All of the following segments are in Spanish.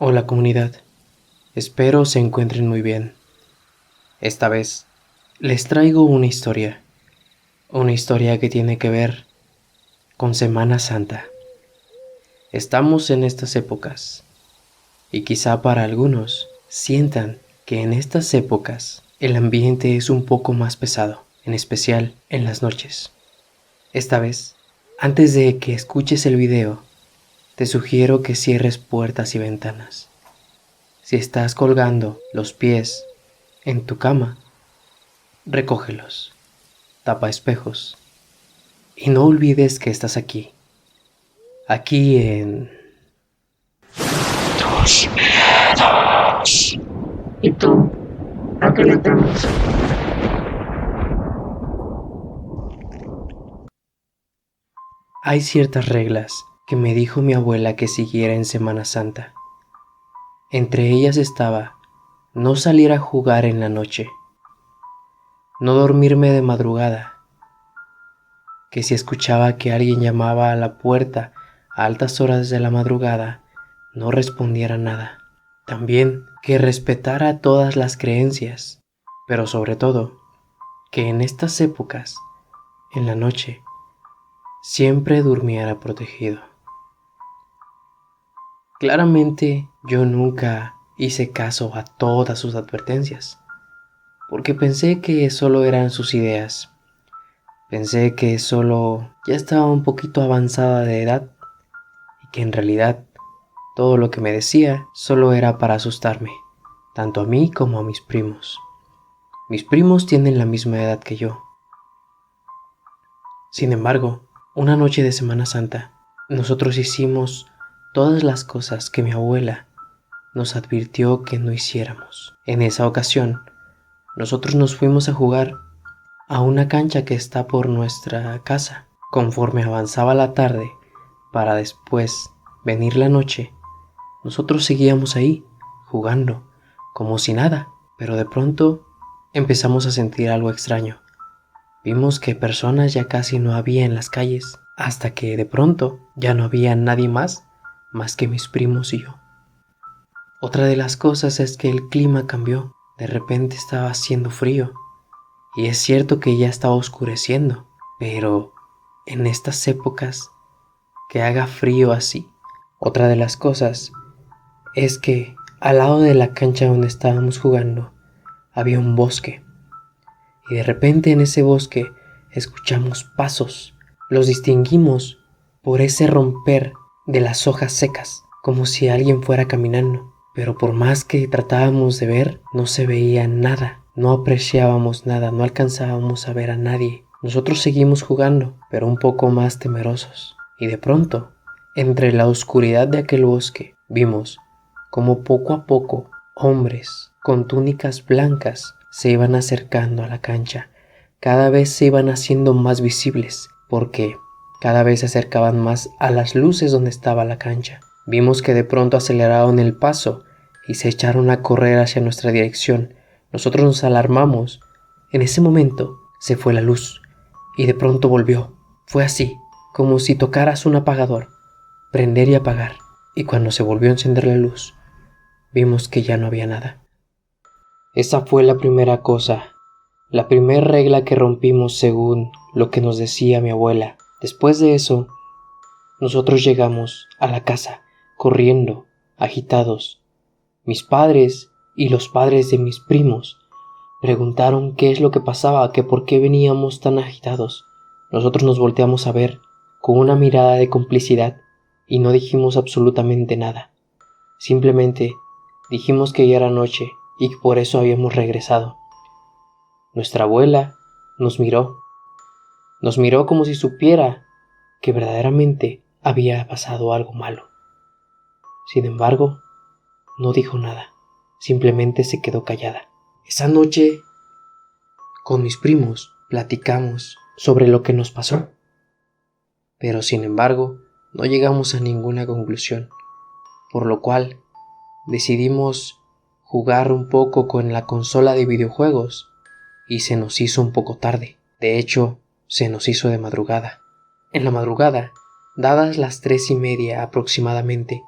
Hola comunidad, espero se encuentren muy bien. Esta vez les traigo una historia que tiene que ver con Semana Santa. Estamos en estas épocas y quizá para algunos sientan que en estas épocas el ambiente es un poco más pesado, en especial en las noches. Esta vez, antes de que escuches el video, te sugiero que cierres puertas y ventanas. Si estás colgando los pies en tu cama, recógelos, tapa espejos y no olvides que estás aquí en... Tus miedos. ¿Y tú? ¿A qué le temes? Hay ciertas reglas que me dijo mi abuela que siguiera en Semana Santa. Entre ellas estaba no salir a jugar en la noche, no dormirme de madrugada, que si escuchaba que alguien llamaba a la puerta a altas horas de la madrugada, no respondiera nada. También que respetara todas las creencias, pero sobre todo, que en estas épocas, en la noche, siempre durmiera protegido. Claramente yo nunca hice caso a todas sus advertencias, porque pensé que solo eran sus ideas. Pensé que solo ya estaba un poquito avanzada de edad y que en realidad todo lo que me decía solo era para asustarme, tanto a mí como a mis primos. Mis primos tienen la misma edad que yo. Sin embargo, una noche de Semana Santa, nosotros hicimos todas las cosas que mi abuela nos advirtió que no hiciéramos. En esa ocasión, nosotros nos fuimos a jugar a una cancha que está por nuestra casa. Conforme avanzaba la tarde, para después venir la noche, nosotros seguíamos ahí, jugando, como si nada, pero de pronto empezamos a sentir algo extraño. Vimos que personas ya casi no había en las calles, hasta que de pronto ya no había nadie más que mis primos y yo. Otra de las cosas es que el clima cambió, de repente estaba haciendo frío, y es cierto que ya estaba oscureciendo, pero en estas épocas que haga frío así. Otra de las cosas es que al lado de la cancha donde estábamos jugando había un bosque, y de repente en ese bosque escuchamos pasos. Los distinguimos por ese romper de las hojas secas, como si alguien fuera caminando. Pero por más que tratábamos de ver, no se veía nada, no apreciábamos nada, no alcanzábamos a ver a nadie. Nosotros seguimos jugando, pero un poco más temerosos. Y de pronto, entre la oscuridad de aquel bosque, vimos como poco a poco hombres con túnicas blancas se iban acercando a la cancha. Cada vez se iban haciendo más visibles, porque cada vez se acercaban más a las luces donde estaba la cancha. Vimos que de pronto aceleraron el paso y se echaron a correr hacia nuestra dirección. Nosotros nos alarmamos. En ese momento se fue la luz y de pronto volvió. Fue así, como si tocaras un apagador, prender y apagar. Y cuando se volvió a encender la luz, vimos que ya no había nada. Esa fue la primera cosa, la primera regla que rompimos según lo que nos decía mi abuela. Después de eso, nosotros llegamos a la casa, corriendo, agitados. Mis padres y los padres de mis primos preguntaron qué es lo que pasaba, que por qué veníamos tan agitados. Nosotros nos volteamos a ver con una mirada de complicidad y no dijimos absolutamente nada. Simplemente dijimos que ya era noche y que por eso habíamos regresado. Nuestra abuela nos miró como si supiera que verdaderamente había pasado algo malo. Sin embargo, no dijo nada, simplemente se quedó callada. Esa noche, con mis primos, platicamos sobre lo que nos pasó, pero sin embargo, no llegamos a ninguna conclusión, por lo cual decidimos jugar un poco con la consola de videojuegos y se nos hizo un poco tarde. De hecho, se nos hizo de madrugada. En la madrugada, dadas las 3:30 aproximadamente,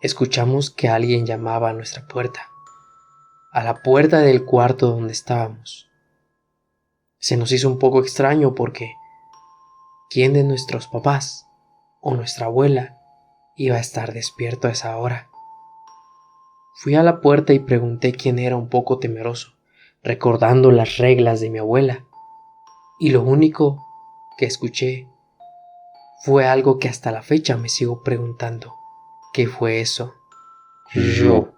escuchamos que alguien llamaba a nuestra puerta, a la puerta del cuarto donde estábamos. Se nos hizo un poco extraño porque ¿quién de nuestros papás o nuestra abuela iba a estar despierto a esa hora? Fui a la puerta y pregunté quién era, un poco temeroso, recordando las reglas de mi abuela, y lo único que escuché fue algo que hasta la fecha me sigo preguntando. ¿Qué fue eso? Yo.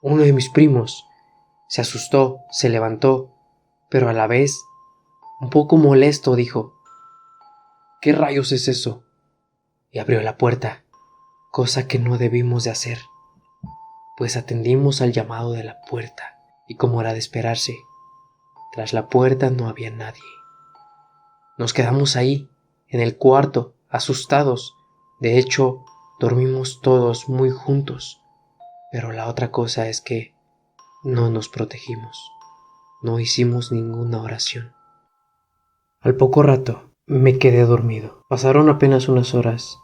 Uno de mis primos se asustó, se levantó, pero a la vez, un poco molesto, dijo: ¿qué rayos es eso? Y abrió la puerta, cosa que no debimos de hacer, pues atendimos al llamado de la puerta, y como era de esperarse, tras la puerta no había nadie. Nos quedamos ahí, en el cuarto, asustados. De hecho, dormimos todos muy juntos. Pero la otra cosa es que no nos protegimos. No hicimos ninguna oración. Al poco rato me quedé dormido. Pasaron apenas unas horas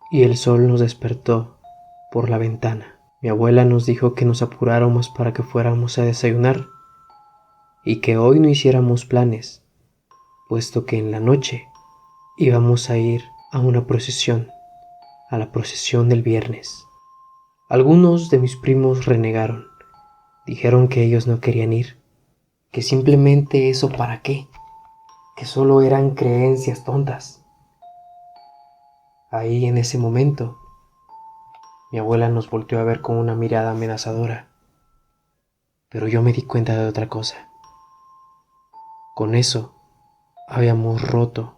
y el sol nos despertó por la ventana. Mi abuela nos dijo que nos apuráramos para que fuéramos a desayunar y que hoy no hiciéramos planes, puesto que en la noche íbamos a ir a una procesión, a la procesión del viernes. Algunos de mis primos renegaron, dijeron que ellos no querían ir, que simplemente eso para qué, que solo eran creencias tontas. Ahí en ese momento, mi abuela nos volteó a ver con una mirada amenazadora, pero yo me di cuenta de otra cosa. Con eso, habíamos roto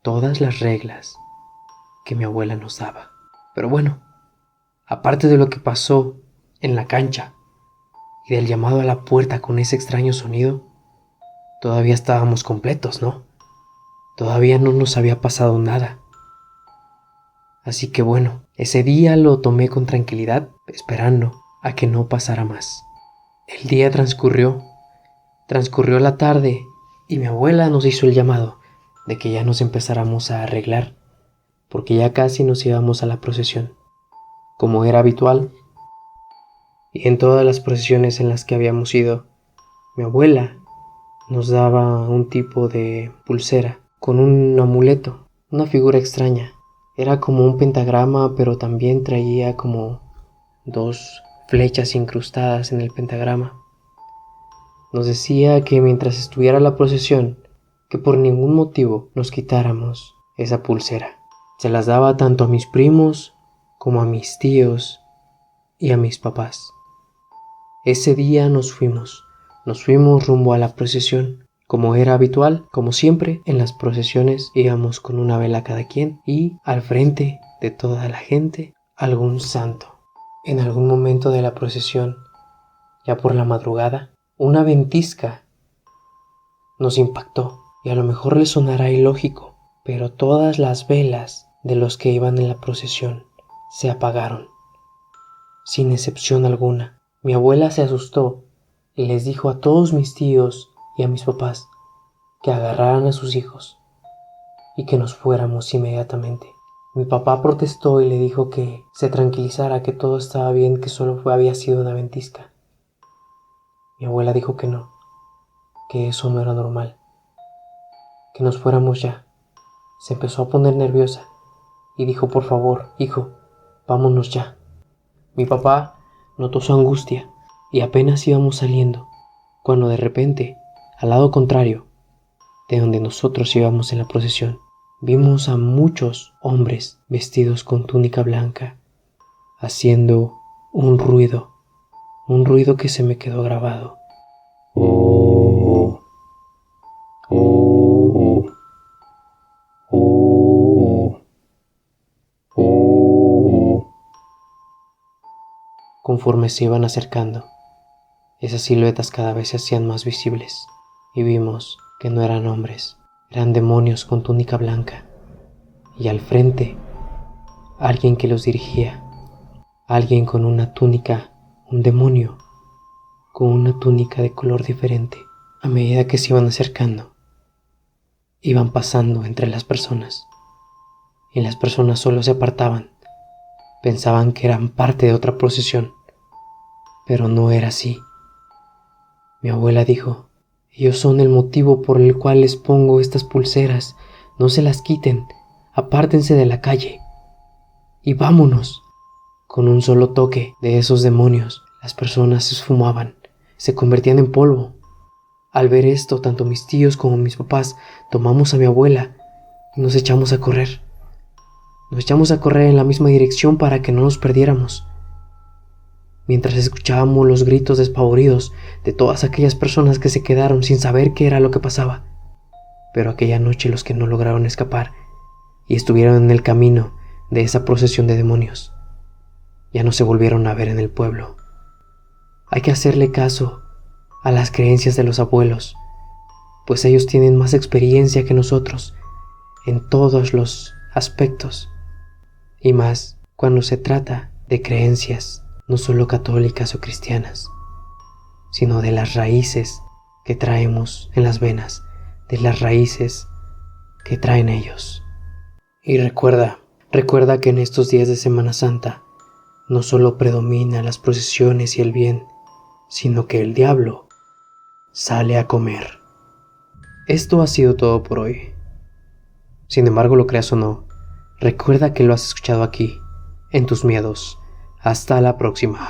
todas las reglas que mi abuela nos daba. Pero bueno, aparte de lo que pasó en la cancha y del llamado a la puerta con ese extraño sonido, todavía estábamos completos, ¿no? Todavía no nos había pasado nada. Así que bueno, ese día lo tomé con tranquilidad, esperando a que no pasara más. El día transcurrió la tarde y mi abuela nos hizo el llamado de que ya nos empezáramos a arreglar, porque ya casi nos íbamos a la procesión. Como era habitual, y en todas las procesiones en las que habíamos ido, mi abuela nos daba un tipo de pulsera con un amuleto, una figura extraña. Era como un pentagrama, pero también traía como dos flechas incrustadas en el pentagrama. Nos decía que mientras estuviera la procesión, que por ningún motivo nos quitáramos esa pulsera. Se las daba tanto a mis primos como a mis tíos y a mis papás. Ese día nos fuimos rumbo a la procesión. Como era habitual, como siempre, en las procesiones íbamos con una vela cada quien y al frente de toda la gente algún santo. En algún momento de la procesión, ya por la madrugada, una ventisca nos impactó y a lo mejor le sonará ilógico, pero todas las velas de los que iban en la procesión se apagaron, sin excepción alguna. Mi abuela se asustó y les dijo a todos mis tíos y a mis papás que agarraran a sus hijos y que nos fuéramos inmediatamente. Mi papá protestó y le dijo que se tranquilizara, que todo estaba bien, que solo había sido una ventisca. Mi abuela dijo que no, que eso no era normal, que nos fuéramos ya. Se empezó a poner nerviosa y dijo: por favor, hijo, vámonos ya. Mi papá notó su angustia y apenas íbamos saliendo, cuando de repente, al lado contrario de donde nosotros íbamos en la procesión, vimos a muchos hombres vestidos con túnica blanca, haciendo un ruido que se me quedó grabado. Oh, oh, oh, oh. Conforme se iban acercando, esas siluetas cada vez se hacían más visibles y vimos que no eran hombres, eran demonios con túnica blanca y al frente alguien que los dirigía, alguien con una túnica, un demonio con una túnica de color diferente. A medida que se iban acercando, iban pasando entre las personas y las personas solo se apartaban. Pensaban que eran parte de otra procesión, pero no era así. Mi abuela dijo: ellos son el motivo por el cual les pongo estas pulseras. No se las quiten, apártense de la calle y vámonos. Con un solo toque de esos demonios, las personas se esfumaban, se convertían en polvo. Al ver esto, tanto mis tíos como mis papás tomamos a mi abuela y nos echamos a correr. Nos echamos a correr en la misma dirección para que no nos perdiéramos. Mientras escuchábamos los gritos despavoridos de todas aquellas personas que se quedaron sin saber qué era lo que pasaba. Pero aquella noche los que no lograron escapar y estuvieron en el camino de esa procesión de demonios ya no se volvieron a ver en el pueblo. Hay que hacerle caso a las creencias de los abuelos, pues ellos tienen más experiencia que nosotros en todos los aspectos, y más cuando se trata de creencias no solo católicas o cristianas, sino de las raíces que traemos en las venas, de las raíces que traen ellos. Y recuerda que en estos días de Semana Santa no solo predomina las procesiones y el bien, sino que el diablo sale a comer. Esto ha sido todo por hoy. Sin embargo, lo creas o no, recuerda que lo has escuchado aquí, en tus miedos. Hasta la próxima.